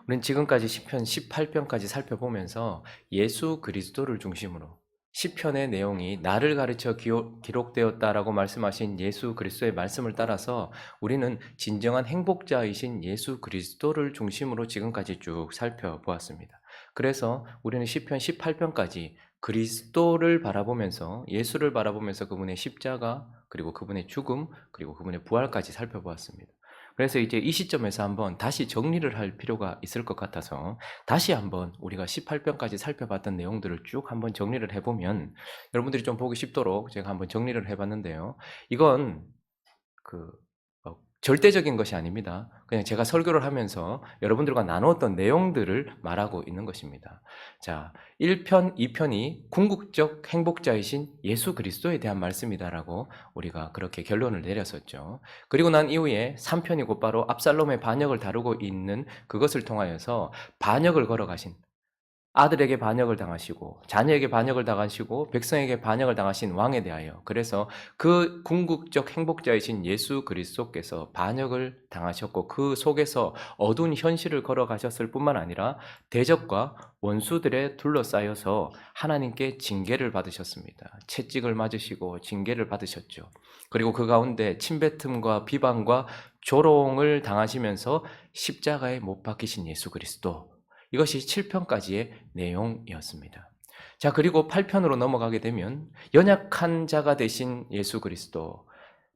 우리는 지금까지 시편 18편까지 살펴보면서 예수 그리스도를 중심으로 시편의 내용이 나를 가르쳐 기록되었다라고 말씀하신 예수 그리스도의 말씀을 따라서 우리는 진정한 행복자이신 예수 그리스도를 중심으로 지금까지 쭉 살펴보았습니다. 그래서 우리는 시편 18편까지 그리스도를 바라보면서 예수를 바라보면서 그분의 십자가 그리고 그분의 죽음 그리고 그분의 부활까지 살펴보았습니다. 그래서 이제 이 시점에서 한번 다시 정리를 할 필요가 있을 것 같아서 다시 한번 우리가 18편까지 살펴봤던 내용들을 쭉 한번 정리를 해보면 여러분들이 좀 보기 쉽도록 제가 한번 정리를 해봤는데요. 이건 그 절대적인 것이 아닙니다. 그냥 제가 설교를 하면서 여러분들과 나누었던 내용들을 말하고 있는 것입니다. 자, 1편, 2편이 궁극적 행복자이신 예수 그리스도에 대한 말씀이다라고 우리가 그렇게 결론을 내렸었죠. 그리고 난 이후에 3편이 곧바로 압살롬의 반역을 다루고 있는 그것을 통하여서 반역을 걸어가신 아들에게 반역을 당하시고 자녀에게 반역을 당하시고 백성에게 반역을 당하신 왕에 대하여 그래서 그 궁극적 행복자이신 예수 그리스도께서 반역을 당하셨고 그 속에서 어두운 현실을 걸어가셨을 뿐만 아니라 대적과 원수들에 둘러싸여서 하나님께 징계를 받으셨습니다. 채찍을 맞으시고 징계를 받으셨죠. 그리고 그 가운데 침뱉음과 비방과 조롱을 당하시면서 십자가에 못 박히신 예수 그리스도 이것이 7편까지의 내용이었습니다. 자, 그리고 8편으로 넘어가게 되면 연약한 자가 되신 예수 그리스도,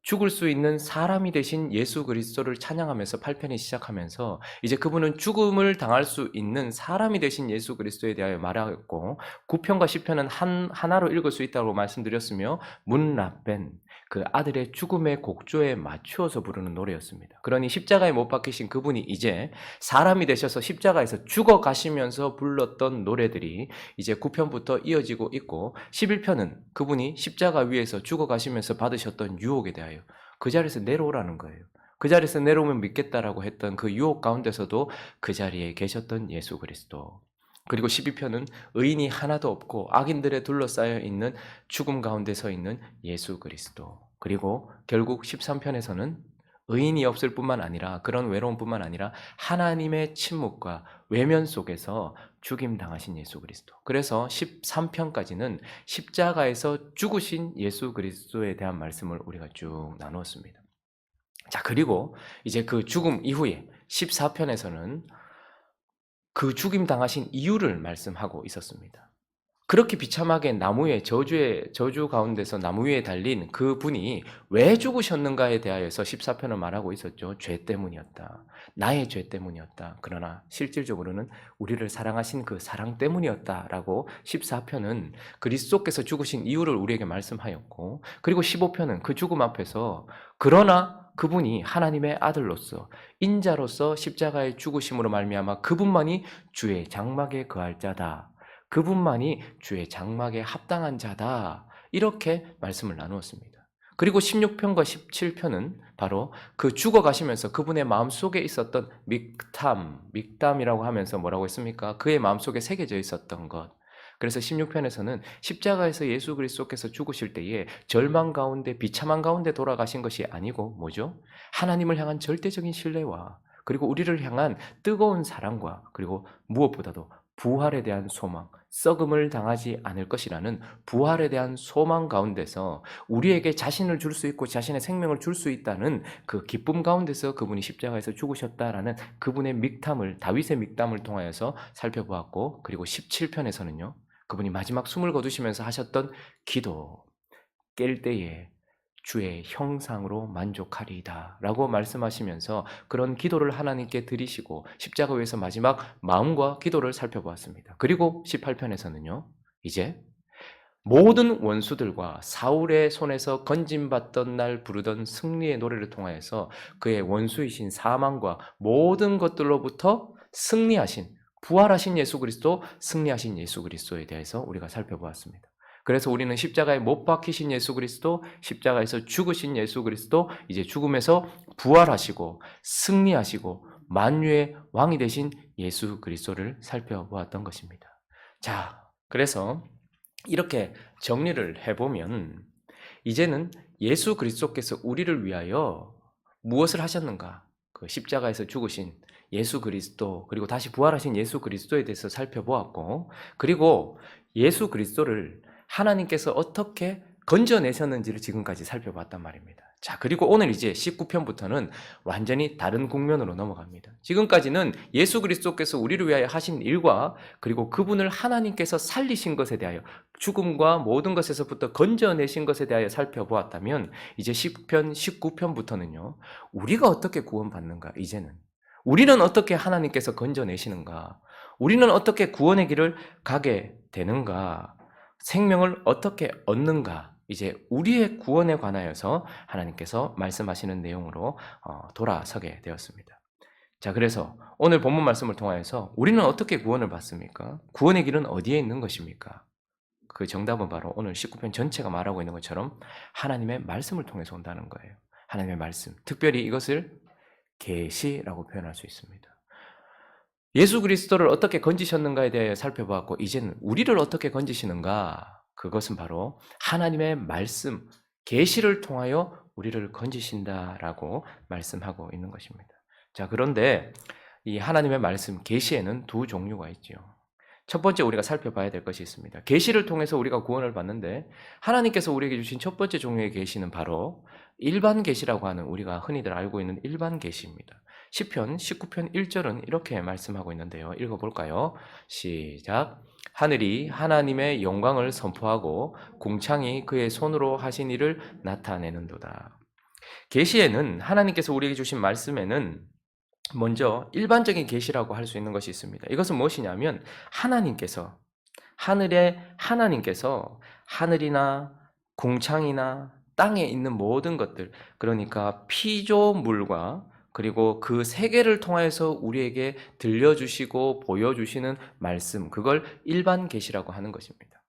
죽을 수 있는 사람이 되신 예수 그리스도를 찬양하면서 8편이 시작하면서 이제 그분은 죽음을 당할 수 있는 사람이 되신 예수 그리스도에 대하여 말하였고 9편과 10편은 하나로 읽을 수 있다고 말씀드렸으며 문라벤 그 아들의 죽음의 곡조에 맞추어서 부르는 노래였습니다. 그러니 십자가에 못 박히신 그분이 이제 사람이 되셔서 십자가에서 죽어 가시면서 불렀던 노래들이 이제 9편부터 이어지고 있고 11편은 그분이 십자가 위에서 죽어 가시면서 받으셨던 유혹에 대하여 그 자리에서 내려오라는 거예요. 그 자리에서 내려오면 믿겠다라고 했던 그 유혹 가운데서도 그 자리에 계셨던 예수 그리스도. 그리고 12편은 의인이 하나도 없고 악인들에 둘러싸여 있는 죽음 가운데 서 있는 예수 그리스도. 그리고 결국 13편에서는 의인이 없을 뿐만 아니라 그런 외로움뿐만 아니라 하나님의 침묵과 외면 속에서 죽임 당하신 예수 그리스도. 그래서 13편까지는 십자가에서 죽으신 예수 그리스도에 대한 말씀을 우리가 쭉 나누었습니다. 자, 그리고 이제 그 죽음 이후에 14편에서는 그 죽임 당하신 이유를 말씀하고 있었습니다. 그렇게 비참하게 나무의 저주 가운데서 나무 위에 달린 그 분이 왜 죽으셨는가에 대하여서 14편을 말하고 있었죠. 죄 때문이었다. 나의 죄 때문이었다. 그러나 실질적으로는 우리를 사랑하신 그 사랑 때문이었다라고 14편은 그리스도께서 죽으신 이유를 우리에게 말씀하였고 그리고 15편은 그 죽음 앞에서 그러나 그분이 하나님의 아들로서 인자로서 십자가의 죽으심으로 말미암아 그분만이 주의 장막에 거할 자다. 그분만이 주의 장막에 합당한 자다. 이렇게 말씀을 나누었습니다. 그리고 16편과 17편은 바로 그 죽어가시면서 그분의 마음속에 있었던 믹담이라고 하면서 뭐라고 했습니까? 그의 마음속에 새겨져 있었던 것. 그래서 16편에서는 십자가에서 예수 그리스도께서 죽으실 때에 절망 가운데 비참한 가운데 돌아가신 것이 아니고 뭐죠? 하나님을 향한 절대적인 신뢰와 그리고 우리를 향한 뜨거운 사랑과 그리고 무엇보다도 부활에 대한 소망, 썩음을 당하지 않을 것이라는 부활에 대한 소망 가운데서 우리에게 자신을 줄 수 있고 자신의 생명을 줄 수 있다는 그 기쁨 가운데서 그분이 십자가에서 죽으셨다라는 그분의 믹담을 다윗의 믹담을 통하여서 살펴보았고 그리고 17편에서는요. 그분이 마지막 숨을 거두시면서 하셨던 기도 깰 때에 주의 형상으로 만족하리이다 라고 말씀하시면서 그런 기도를 하나님께 드리시고 십자가 위에서 마지막 마음과 기도를 살펴보았습니다. 그리고 18편에서는요. 이제 모든 원수들과 사울의 손에서 건짐받던 날 부르던 승리의 노래를 통하여서 그의 원수이신 사망과 모든 것들로부터 승리하신 부활하신 예수 그리스도, 승리하신 예수 그리스도에 대해서 우리가 살펴보았습니다. 그래서 우리는 십자가에 못 박히신 예수 그리스도, 십자가에서 죽으신 예수 그리스도, 이제 죽음에서 부활하시고 승리하시고 만유의 왕이 되신 예수 그리스도를 살펴보았던 것입니다. 자, 그래서 이렇게 정리를 해보면 이제는 예수 그리스도께서 우리를 위하여 무엇을 하셨는가? 그 십자가에서 죽으신 예수 그리스도, 그리고 다시 부활하신 예수 그리스도에 대해서 살펴보았고, 그리고 예수 그리스도를 하나님께서 어떻게 건져내셨는지를 지금까지 살펴봤단 말입니다. 자, 그리고 오늘 이제 19편부터는 완전히 다른 국면으로 넘어갑니다. 지금까지는 예수 그리스도께서 우리를 위하여 하신 일과 그리고 그분을 하나님께서 살리신 것에 대하여, 죽음과 모든 것에서부터 건져내신 것에 대하여 살펴보았다면, 이제 10편, 19편부터는요, 우리가 어떻게 구원받는가, 이제는. 우리는 어떻게 하나님께서 건져내시는가, 우리는 어떻게 구원의 길을 가게 되는가, 생명을 어떻게 얻는가, 이제 우리의 구원에 관하여서 하나님께서 말씀하시는 내용으로 돌아서게 되었습니다. 자, 그래서 오늘 본문 말씀을 통하여서 우리는 어떻게 구원을 받습니까? 구원의 길은 어디에 있는 것입니까? 그 정답은 바로 오늘 19편 전체가 말하고 있는 것처럼 하나님의 말씀을 통해서 온다는 거예요. 하나님의 말씀, 특별히 이것을 계시라고 표현할 수 있습니다. 예수 그리스도를 어떻게 건지셨는가에 대해 살펴보았고, 이제는 우리를 어떻게 건지시는가, 그것은 바로 하나님의 말씀, 계시를 통하여 우리를 건지신다라고 말씀하고 있는 것입니다. 자, 그런데 이 하나님의 말씀, 계시에는 두 종류가 있죠. 첫 번째 우리가 살펴봐야 될 것이 있습니다. 계시를 통해서 우리가 구원을 받는데, 하나님께서 우리에게 주신 첫 번째 종류의 계시는 바로 일반 계시라고 하는, 우리가 흔히들 알고 있는 일반 계시입니다. 시편 19편 1절은 이렇게 말씀하고 있는데요. 읽어볼까요? 시작. 하늘이 하나님의 영광을 선포하고 궁창이 그의 손으로 하신 일을 나타내는도다. 계시에는, 하나님께서 우리에게 주신 말씀에는 먼저 일반적인 계시라고 할 수 있는 것이 있습니다. 이것은 무엇이냐면, 하늘의 하나님께서 하늘이나 궁창이나 땅에 있는 모든 것들, 그러니까 피조물과 그리고 그 세계를 통해서 우리에게 들려주시고 보여주시는 말씀, 그걸 일반 계시라고 하는 것입니다.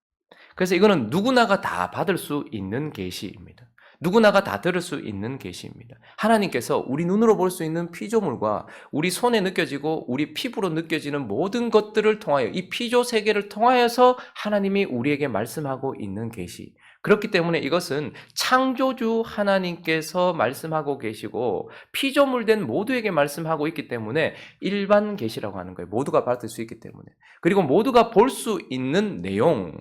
그래서 이거는 누구나가 다 받을 수 있는 계시입니다. 누구나가 다 들을 수 있는 계시입니다. 하나님께서 우리 눈으로 볼 수 있는 피조물과 우리 손에 느껴지고 우리 피부로 느껴지는 모든 것들을 통하여, 이 피조 세계를 통하여서 하나님이 우리에게 말씀하고 있는 계시. 그렇기 때문에 이것은 창조주 하나님께서 말씀하고 계시고 피조물된 모두에게 말씀하고 있기 때문에 일반 계시라고 하는 거예요. 모두가 받을 수 있기 때문에. 그리고 모두가 볼 수 있는 내용,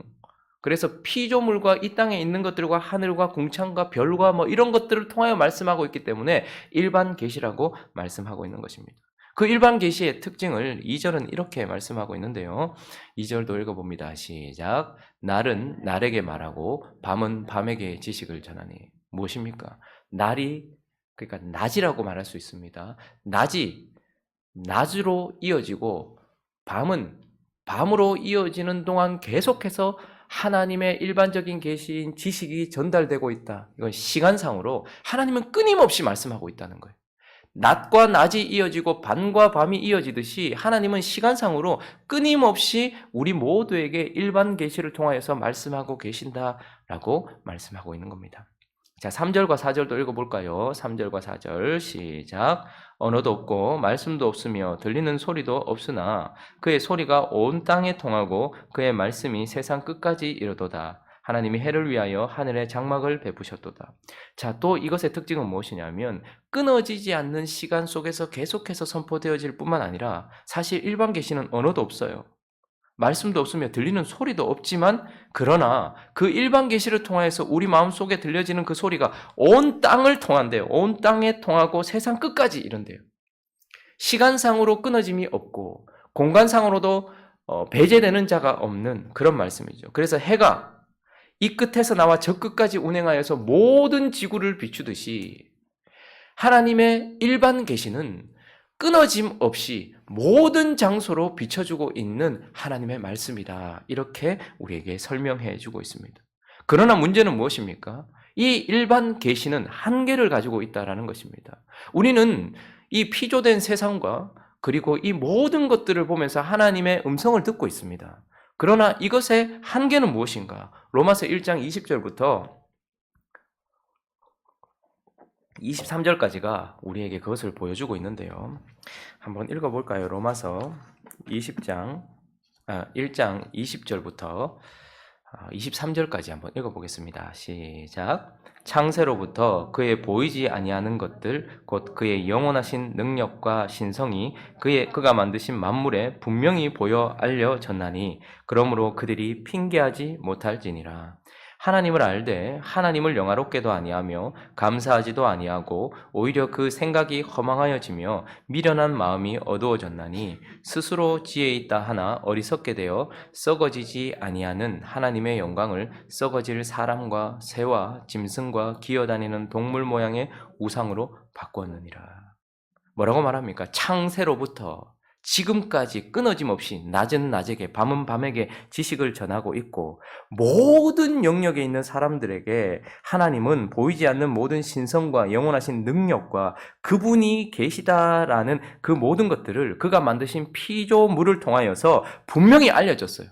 그래서 피조물과 이 땅에 있는 것들과 하늘과 궁창과 별과 이런 것들을 통하여 말씀하고 있기 때문에 일반 계시라고 말씀하고 있는 것입니다. 그 일반 계시의 특징을 2절은 이렇게 말씀하고 있는데요. 2절도 읽어봅니다. 시작. 날은 날에게 말하고 밤은 밤에게 지식을 전하니. 무엇입니까? 날이, 그러니까 낮이라고 말할 수 있습니다. 낮이 낮으로 이어지고 밤은 밤으로 이어지는 동안 계속해서 하나님의 일반적인 계시인 지식이 전달되고 있다. 이건 시간상으로 하나님은 끊임없이 말씀하고 있다는 거예요. 낮과 낮이 이어지고 밤과 밤이 이어지듯이 하나님은 시간상으로 끊임없이 우리 모두에게 일반 계시를 통하여서 말씀하고 계신다라고 말씀하고 있는 겁니다. 자, 3절과 4절도 읽어볼까요? 3절과 4절 시작. 언어도 없고 말씀도 없으며 들리는 소리도 없으나 그의 소리가 온 땅에 통하고 그의 말씀이 세상 끝까지 이르도다. 하나님이 해를 위하여 하늘에 장막을 베푸셨도다. 자, 또 이것의 특징은 무엇이냐면, 끊어지지 않는 시간 속에서 계속해서 선포되어질 뿐만 아니라 사실 일반 계시는 언어도 없어요. 말씀도 없으며 들리는 소리도 없지만, 그러나 그 일반 계시를 통하여서 우리 마음속에 들려지는 그 소리가 온 땅을 통한대요. 온 땅에 통하고 세상 끝까지 이른대요. 시간상으로 끊어짐이 없고 공간상으로도 배제되는 자가 없는 그런 말씀이죠. 그래서 해가 이 끝에서 나와 저 끝까지 운행하여서 모든 지구를 비추듯이 하나님의 일반 계시는 끊어짐 없이 모든 장소로 비춰주고 있는 하나님의 말씀이다. 이렇게 우리에게 설명해 주고 있습니다. 그러나 문제는 무엇입니까? 이 일반 계시는 한계를 가지고 있다는 것입니다. 우리는 이 피조된 세상과 그리고 이 모든 것들을 보면서 하나님의 음성을 듣고 있습니다. 그러나 이것의 한계는 무엇인가? 로마서 1장 20절부터 23절까지가 우리에게 그것을 보여주고 있는데요. 한번 읽어볼까요? 로마서 1장 20절부터 23절까지 한번 읽어보겠습니다. 시작. 창세로부터 그의 보이지 아니하는 것들 곧 그의 영원하신 능력과 신성이 그가 만드신 만물에 분명히 보여 알려졌나니 그러므로 그들이 핑계하지 못할지니라. 하나님을 알되 하나님을 영화롭게도 아니하며 감사하지도 아니하고 오히려 그 생각이 허망하여지며 미련한 마음이 어두워졌나니 스스로 지혜 있다 하나 어리석게 되어 썩어지지 아니하는 하나님의 영광을 썩어질 사람과 새와 짐승과 기어다니는 동물 모양의 우상으로 바꾸었느니라. 뭐라고 말합니까? 창세로부터 지금까지 끊어짐 없이 낮은 낮에게 밤은 밤에게 지식을 전하고 있고 모든 영역에 있는 사람들에게 하나님은 보이지 않는 모든 신성과 영원하신 능력과 그분이 계시다라는 그 모든 것들을 그가 만드신 피조물을 통하여서 분명히 알려줬어요.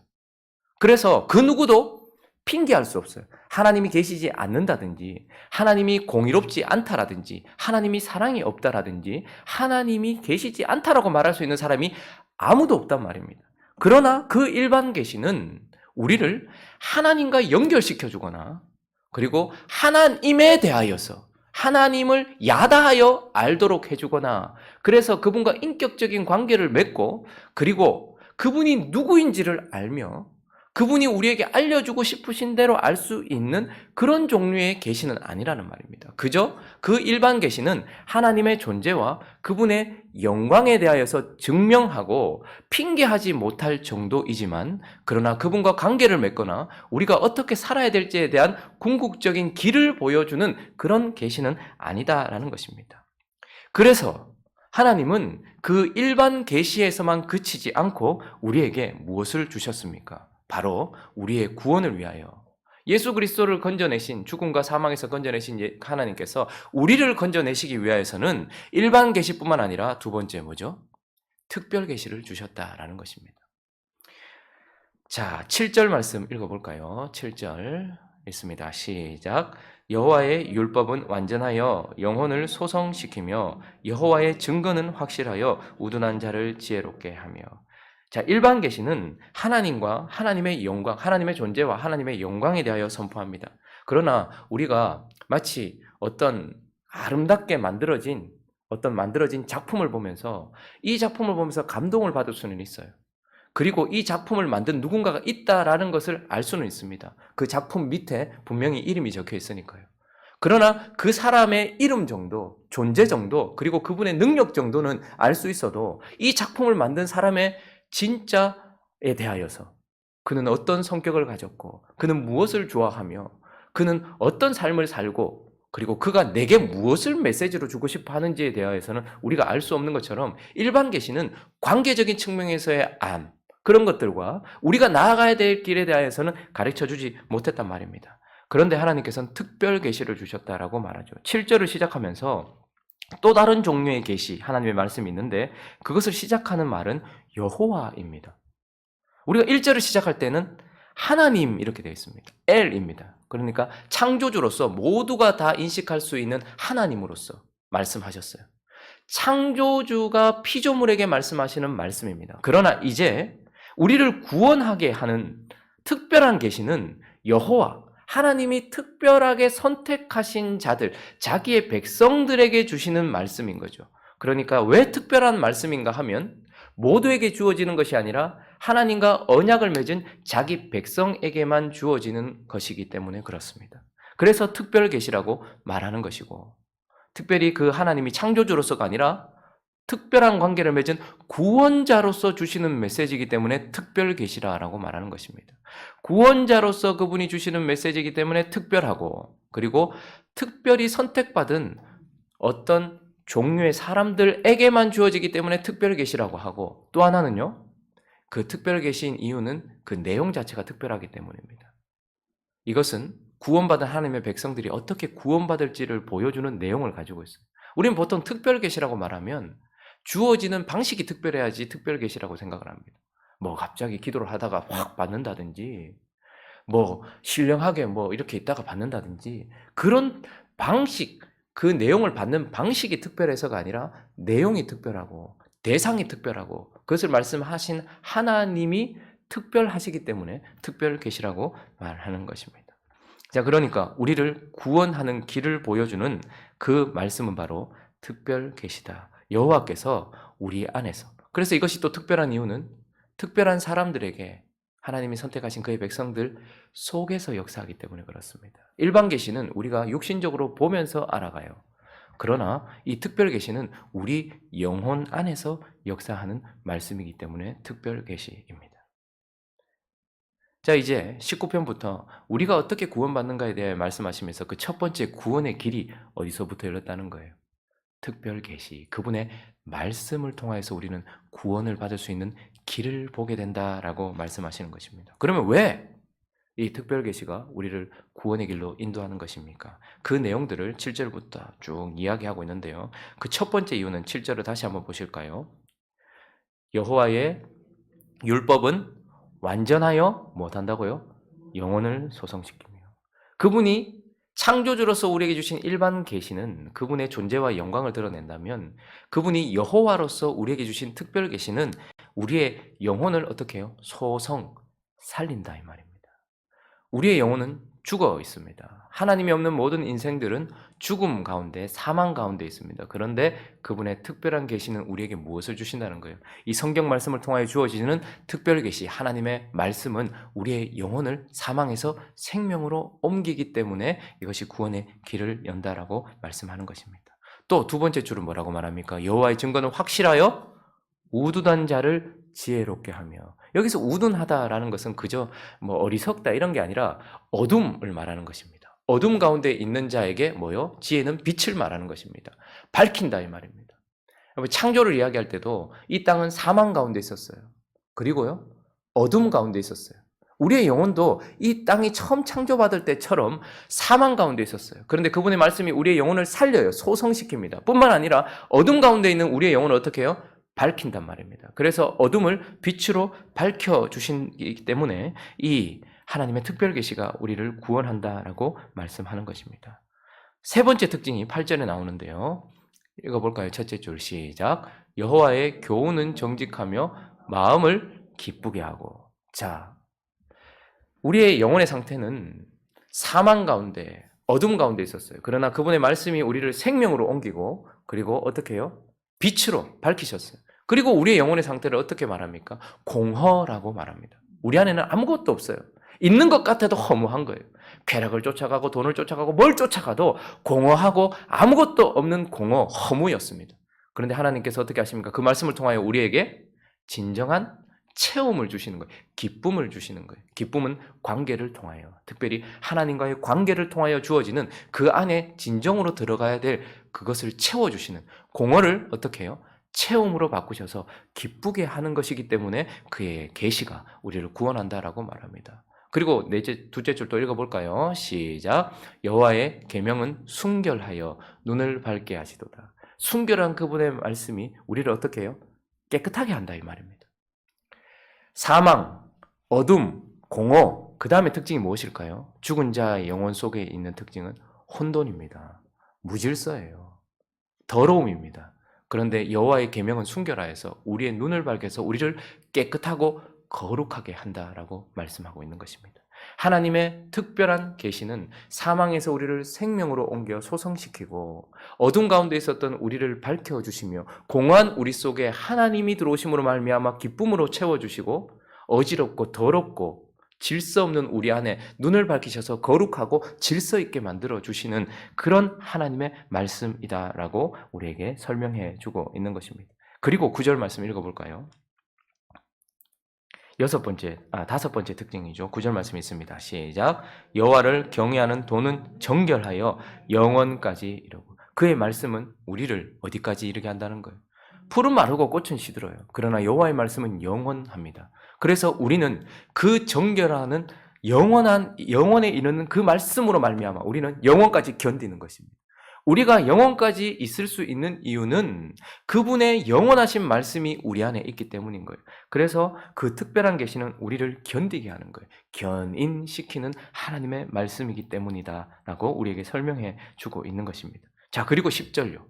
그래서 그 누구도 핑계할 수 없어요. 하나님이 계시지 않는다든지 하나님이 공의롭지 않다라든지 하나님이 사랑이 없다라든지 하나님이 계시지 않다라고 말할 수 있는 사람이 아무도 없단 말입니다. 그러나 그 일반 계시는 우리를 하나님과 연결시켜주거나 그리고 하나님에 대하여서 하나님을 야다하여 알도록 해주거나 그래서 그분과 인격적인 관계를 맺고 그리고 그분이 누구인지를 알며 그분이 우리에게 알려주고 싶으신 대로 알 수 있는 그런 종류의 계시는 아니라는 말입니다. 그저 그 일반 계시는 하나님의 존재와 그분의 영광에 대하여서 증명하고 핑계하지 못할 정도이지만 그러나 그분과 관계를 맺거나 우리가 어떻게 살아야 될지에 대한 궁극적인 길을 보여주는 그런 계시는 아니다라는 것입니다. 그래서 하나님은 그 일반 계시에서만 그치지 않고 우리에게 무엇을 주셨습니까? 바로 우리의 구원을 위하여 예수 그리스도를 건져내신 죽음과 사망에서 건져내신 하나님께서 우리를 건져내시기 위하여서는 일반 계시뿐만 아니라 두 번째 뭐죠? 특별 계시를 주셨다라는 것입니다. 자, 7절 말씀 읽어볼까요? 7절 읽습니다. 시작. 여호와의 율법은 완전하여 영혼을 소성시키며 여호와의 증거는 확실하여 우둔한 자를 지혜롭게 하며. 자, 일반 계시는 하나님과 하나님의 영광, 하나님의 존재와 하나님의 영광에 대하여 선포합니다. 그러나 우리가 마치 어떤 아름답게 만들어진 작품을 보면서 이 작품을 보면서 감동을 받을 수는 있어요. 그리고 이 작품을 만든 누군가가 있다라는 것을 알 수는 있습니다. 그 작품 밑에 분명히 이름이 적혀 있으니까요. 그러나 그 사람의 이름 정도, 존재 정도, 그리고 그분의 능력 정도는 알 수 있어도 이 작품을 만든 사람의 진짜에 대하여서 그는 어떤 성격을 가졌고 그는 무엇을 좋아하며 그는 어떤 삶을 살고 그리고 그가 내게 무엇을 메시지로 주고 싶어 하는지에 대하여서는 우리가 알 수 없는 것처럼 일반 계시는 관계적인 측면에서의 그런 것들과 우리가 나아가야 될 길에 대하여서는 가르쳐주지 못했단 말입니다. 그런데 하나님께서는 특별 계시를 주셨다라고 말하죠. 7절을 시작하면서 또 다른 종류의 계시, 하나님의 말씀이 있는데 그것을 시작하는 말은 여호와입니다. 우리가 1절을 시작할 때는 하나님 이렇게 되어 있습니다. 엘입니다. 그러니까 창조주로서 모두가 다 인식할 수 있는 하나님으로서 말씀하셨어요. 창조주가 피조물에게 말씀하시는 말씀입니다. 그러나 이제 우리를 구원하게 하는 특별한 계시는 여호와, 하나님이 특별하게 선택하신 자들, 자기의 백성들에게 주시는 말씀인 거죠. 그러니까 왜 특별한 말씀인가 하면 모두에게 주어지는 것이 아니라 하나님과 언약을 맺은 자기 백성에게만 주어지는 것이기 때문에 그렇습니다. 그래서 특별 계시라고 말하는 것이고 특별히 그 하나님이 창조주로서가 아니라 특별한 관계를 맺은 구원자로서 주시는 메시지이기 때문에 특별 계시라고 말하는 것입니다. 구원자로서 그분이 주시는 메시지이기 때문에 특별하고 그리고 특별히 선택받은 어떤 종류의 사람들에게만 주어지기 때문에 특별 계시라고 하고 또 하나는요. 그 특별 계시인 이유는 그 내용 자체가 특별하기 때문입니다. 이것은 구원받은 하나님의 백성들이 어떻게 구원받을지를 보여주는 내용을 가지고 있어요. 우리는 보통 특별 계시라고 말하면 주어지는 방식이 특별해야지 특별 계시라고 생각을 합니다. 뭐 갑자기 기도를 하다가 확 받는다든지 뭐 신령하게 뭐 이렇게 있다가 받는다든지 그런 방식, 그 내용을 받는 방식이 특별해서가 아니라 내용이 특별하고 대상이 특별하고 그것을 말씀하신 하나님이 특별하시기 때문에 특별 계시라고 말하는 것입니다. 자, 그러니까 우리를 구원하는 길을 보여주는 그 말씀은 바로 특별 계시다. 여호와께서 우리 안에서. 그래서 이것이 또 특별한 이유는 특별한 사람들에게 하나님이 선택하신 그의 백성들 속에서 역사하기 때문에 그렇습니다. 일반 계시는 우리가 육신적으로 보면서 알아가요. 그러나 이 특별 계시는 우리 영혼 안에서 역사하는 말씀이기 때문에 특별 계시입니다. 자, 이제 19편부터 우리가 어떻게 구원받는가에 대해 말씀하시면서 그 첫 번째 구원의 길이 어디서부터 열렸다는 거예요. 특별 계시, 그분의 말씀을 통하여서 우리는 구원을 받을 수 있는 길을 보게 된다라고 말씀하시는 것입니다. 그러면 왜 이 특별 계시가 우리를 구원의 길로 인도하는 것입니까? 그 내용들을 7절부터 쭉 이야기하고 있는데요. 그 첫 번째 이유는 7절을 다시 한번 보실까요? 여호와의 율법은 완전하여 못한다고요? 영혼을 소성시키며. 그분이 창조주로서 우리에게 주신 일반 계시는 그분의 존재와 영광을 드러낸다면 그분이 여호와로서 우리에게 주신 특별 계시는 우리의 영혼을 어떻게 해요? 소성, 살린다 이 말입니다. 우리의 영혼은 죽어 있습니다. 하나님이 없는 모든 인생들은 죽음 가운데, 사망 가운데 있습니다. 그런데 그분의 특별한 계시는 우리에게 무엇을 주신다는 거예요? 이 성경 말씀을 통하여 주어지는 특별 계시, 하나님의 말씀은 우리의 영혼을 사망에서 생명으로 옮기기 때문에 이것이 구원의 길을 연다라고 말씀하는 것입니다. 또 두 번째 줄은 뭐라고 말합니까? 여호와의 증거는 확실하여 우둔한 자를 지혜롭게 하며. 여기서 우둔하다라는 것은 그저 뭐 어리석다 이런 게 아니라 어둠을 말하는 것입니다. 어둠 가운데 있는 자에게 뭐요? 지혜는 빛을 말하는 것입니다. 밝힌다 이 말입니다. 창조를 이야기할 때도 이 땅은 사망 가운데 있었어요. 그리고요, 어둠 가운데 있었어요. 우리의 영혼도 이 땅이 처음 창조받을 때처럼 사망 가운데 있었어요. 그런데 그분의 말씀이 우리의 영혼을 살려요. 소성시킵니다. 뿐만 아니라 어둠 가운데 있는 우리의 영혼을 어떻게 해요? 밝힌단 말입니다. 그래서 어둠을 빛으로 밝혀주시기 때문에 이 하나님의 특별 계시가 우리를 구원한다라고 말씀하는 것입니다. 세 번째 특징이 8절에 나오는데요. 읽어볼까요? 첫째 줄 시작. 여호와의 교훈은 정직하며 마음을 기쁘게 하고. 자, 우리의 영혼의 상태는 사망 가운데, 어둠 가운데 있었어요. 그러나 그분의 말씀이 우리를 생명으로 옮기고 그리고 어떻게 해요? 빛으로 밝히셨어요. 그리고 우리의 영혼의 상태를 어떻게 말합니까? 공허라고 말합니다. 우리 안에는 아무것도 없어요. 있는 것 같아도 허무한 거예요. 쾌락을 쫓아가고 돈을 쫓아가고 뭘 쫓아가도 공허하고 아무것도 없는 공허, 허무였습니다. 그런데 하나님께서 어떻게 하십니까? 그 말씀을 통하여 우리에게 진정한 체험을 주시는 거예요. 기쁨을 주시는 거예요. 기쁨은 관계를 통하여, 특별히 하나님과의 관계를 통하여 주어지는 그 안에 진정으로 들어가야 될 그것을 채워주시는, 공허를 어떻게 해요? 체험으로 바꾸셔서 기쁘게 하는 것이기 때문에 그의 계시가 우리를 구원한다라고 말합니다. 그리고 두째 줄 또 읽어볼까요? 시작. 여호와의 계명은 순결하여 눈을 밝게 하시도다. 순결한 그분의 말씀이 우리를 어떻게 해요? 깨끗하게 한다 이 말입니다. 사망, 어둠, 공허, 그 다음에 특징이 무엇일까요? 죽은 자의 영혼 속에 있는 특징은 혼돈입니다. 무질서예요. 더러움입니다. 그런데 여호와의 계명은 순결하여서 우리의 눈을 밝혀서 우리를 깨끗하고 거룩하게 한다라고 말씀하고 있는 것입니다. 하나님의 특별한 계시는 사망에서 우리를 생명으로 옮겨 소성시키고 어둠 가운데 있었던 우리를 밝혀주시며 공허한 우리 속에 하나님이 들어오심으로 말미암아 기쁨으로 채워주시고 어지럽고 더럽고 질서 없는 우리 안에 눈을 밝히셔서 거룩하고 질서 있게 만들어주시는 그런 하나님의 말씀이다라고 우리에게 설명해 주고 있는 것입니다. 그리고 9절 말씀 읽어볼까요? 다섯 번째 특징이죠. 9절 말씀이 있습니다. 시작. 여호와를 경외하는 도는 정결하여 영원까지 이르고. 그의 말씀은 우리를 어디까지 이르게 한다는 거예요? 풀은 마르고 꽃은 시들어요. 그러나 여호와의 말씀은 영원합니다. 그래서 우리는 그 정결하는 영원에 이르는 그 말씀으로 말미암아 우리는 영원까지 견디는 것입니다. 우리가 영원까지 있을 수 있는 이유는 그분의 영원하신 말씀이 우리 안에 있기 때문인 거예요. 그래서 그 특별한 계시는 우리를 견디게 하는 거예요. 견인시키는 하나님의 말씀이기 때문이다라고 우리에게 설명해 주고 있는 것입니다. 자, 그리고 10절요.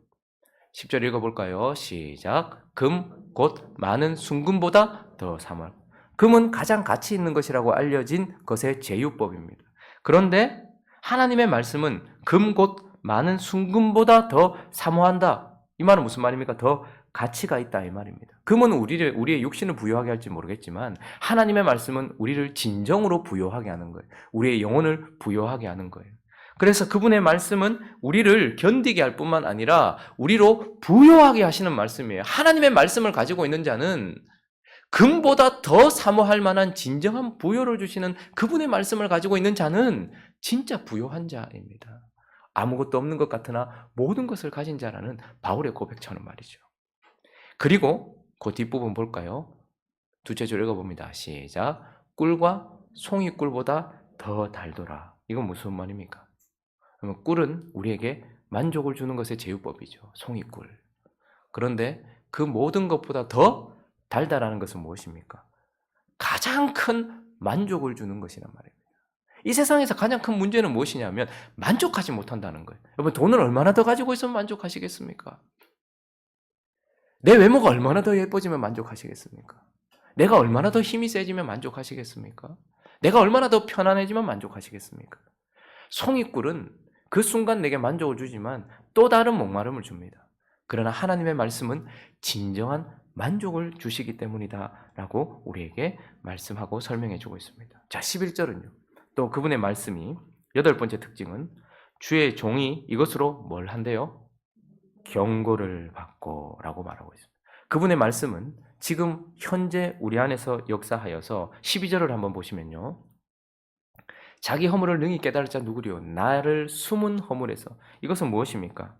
10절 읽어볼까요? 시작. 금 곧 많은 순금보다 더 사모하고. 금은 가장 가치 있는 것이라고 알려진 것의 제휴법입니다. 그런데 하나님의 말씀은 금 곧 많은 순금보다 더 사모한다. 이 말은 무슨 말입니까? 더 가치가 있다 이 말입니다. 금은 우리의 육신을 부요하게 할지 모르겠지만 하나님의 말씀은 우리를 진정으로 부요하게 하는 거예요. 우리의 영혼을 부요하게 하는 거예요. 그래서 그분의 말씀은 우리를 견디게 할 뿐만 아니라 우리로 부요하게 하시는 말씀이에요. 하나님의 말씀을 가지고 있는 자는 금보다 더 사모할 만한 진정한 부요를 주시는 그분의 말씀을 가지고 있는 자는 진짜 부요한 자입니다. 아무것도 없는 것 같으나 모든 것을 가진 자라는 바울의 고백처럼 말이죠. 그리고 그 뒷부분 볼까요? 두째 줄 읽어봅니다. 시작. 꿀과 송이꿀보다 더 달도라. 이건 무슨 말입니까? 그러면 꿀은 우리에게 만족을 주는 것의 제휴법이죠. 송이꿀. 그런데 그 모든 것보다 더 달달하는 것은 무엇입니까? 가장 큰 만족을 주는 것이란 말입니다. 이 세상에서 가장 큰 문제는 무엇이냐면 만족하지 못한다는 거예요. 여러분 돈을 얼마나 더 가지고 있으면 만족하시겠습니까? 내 외모가 얼마나 더 예뻐지면 만족하시겠습니까? 내가 얼마나 더 힘이 세지면 만족하시겠습니까? 내가 얼마나 더 편안해지면 만족하시겠습니까? 송이꿀은 그 순간 내게 만족을 주지만 또 다른 목마름을 줍니다. 그러나 하나님의 말씀은 진정한 만족을 주시기 때문이다 라고 우리에게 말씀하고 설명해 주고 있습니다. 자, 11절은요. 또 그분의 말씀이 여덟 번째 특징은 주의 종이 이것으로 뭘 한대요? 경고를 받고 라고 말하고 있습니다. 그분의 말씀은 지금 현재 우리 안에서 역사하여서 12절을 한번 보시면요. 자기 허물을 능히 깨달을 자 누구리요? 나를 숨은 허물에서. 이것은 무엇입니까?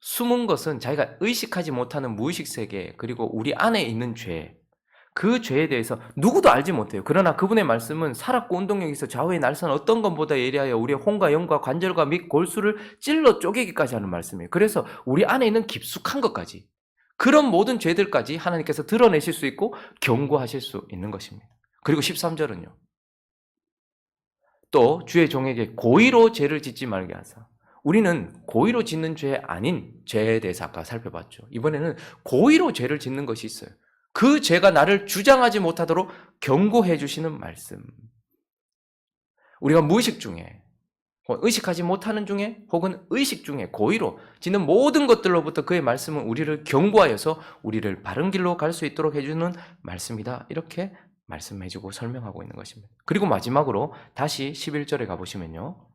숨은 것은 자기가 의식하지 못하는 무의식 세계 그리고 우리 안에 있는 죄, 그 죄에 대해서 누구도 알지 못해요. 그러나 그분의 말씀은 살았고 운동력이 있어 좌우의 날선 어떤 것보다 예리하여 우리의 혼과 영과 관절과 및 골수를 찔러 쪼개기까지 하는 말씀이에요. 그래서 우리 안에 있는 깊숙한 것까지 그런 모든 죄들까지 하나님께서 드러내실 수 있고 경고하실 수 있는 것입니다. 그리고 13절은요. 또 주의 종에게 고의로 죄를 짓지 말게 하사. 우리는 고의로 짓는 죄 아닌 죄에 대해서 아까 살펴봤죠. 이번에는 고의로 죄를 짓는 것이 있어요. 그 죄가 나를 주장하지 못하도록 경고해 주시는 말씀. 우리가 무의식 중에, 의식하지 못하는 중에, 혹은 의식 중에 고의로 짓는 모든 것들로부터 그의 말씀은 우리를 경고하여서 우리를 바른 길로 갈 수 있도록 해주는 말씀이다. 이렇게 말씀해주고 설명하고 있는 것입니다. 그리고 마지막으로 다시 11절에 가보시면요.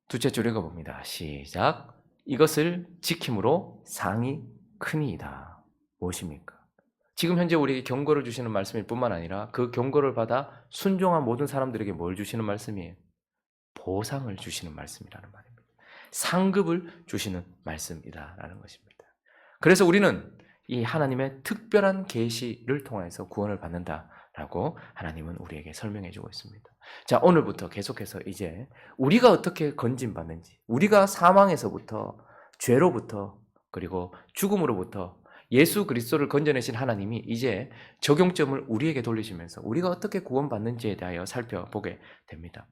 두째 줄 읽어봅니다. 시작. 이것을 지킴으로 상이 크니이다. 무엇입니까? 지금 현재 우리에게 경고를 주시는 말씀일 뿐만 아니라 그 경고를 받아 순종한 모든 사람들에게 뭘 주시는 말씀이에요? 보상을 주시는 말씀이라는 말입니다. 상급을 주시는 말씀이다라는 것입니다. 그래서 우리는 이 하나님의 특별한 계시를 통해서 구원을 받는다라고 하나님은 우리에게 설명해 주고 있습니다. 자, 오늘부터 계속해서 이제 우리가 어떻게 건진받는지, 우리가 사망에서부터, 죄로부터, 그리고 죽음으로부터 예수 그리스도를 건져내신 하나님이 이제 적용점을 우리에게 돌리시면서 우리가 어떻게 구원받는지에 대하여 살펴보게 됩니다.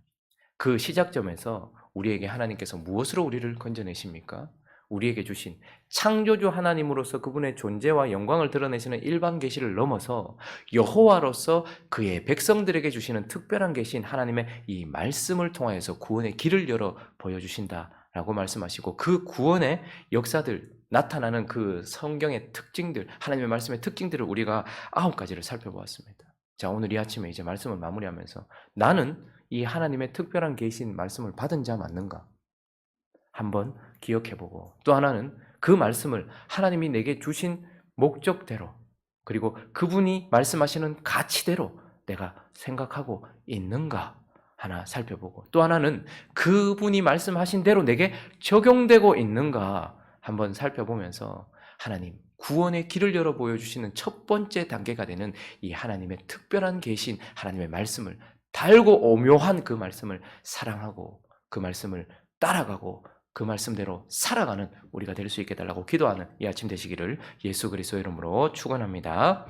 그 시작점에서 우리에게 하나님께서 무엇으로 우리를 건져내십니까? 우리에게 주신 창조주 하나님으로서 그분의 존재와 영광을 드러내시는 일반 계시를 넘어서 여호와로서 그의 백성들에게 주시는 특별한 계시인 하나님의 이 말씀을 통하여서 구원의 길을 열어 보여주신다라고 말씀하시고 그 구원의 역사들, 나타나는 그 성경의 특징들, 하나님의 말씀의 특징들을 우리가 9가지를 살펴보았습니다. 자, 오늘 이 아침에 이제 말씀을 마무리하면서 나는 이 하나님의 특별한 계신 말씀을 받은 자 맞는가? 한번 기억해보고, 또 하나는 그 말씀을 하나님이 내게 주신 목적대로 그리고 그분이 말씀하시는 가치대로 내가 생각하고 있는가 하나 살펴보고, 또 하나는 그분이 말씀하신 대로 내게 적용되고 있는가 한번 살펴보면서 하나님 구원의 길을 열어 보여주시는 첫 번째 단계가 되는 이 하나님의 특별한 계신 하나님의 말씀을, 달고 오묘한 그 말씀을 사랑하고 그 말씀을 따라가고 그 말씀대로 살아가는 우리가 될 수 있게 달라고 기도하는 이 아침 되시기를 예수 그리스도의 이름으로 축원합니다.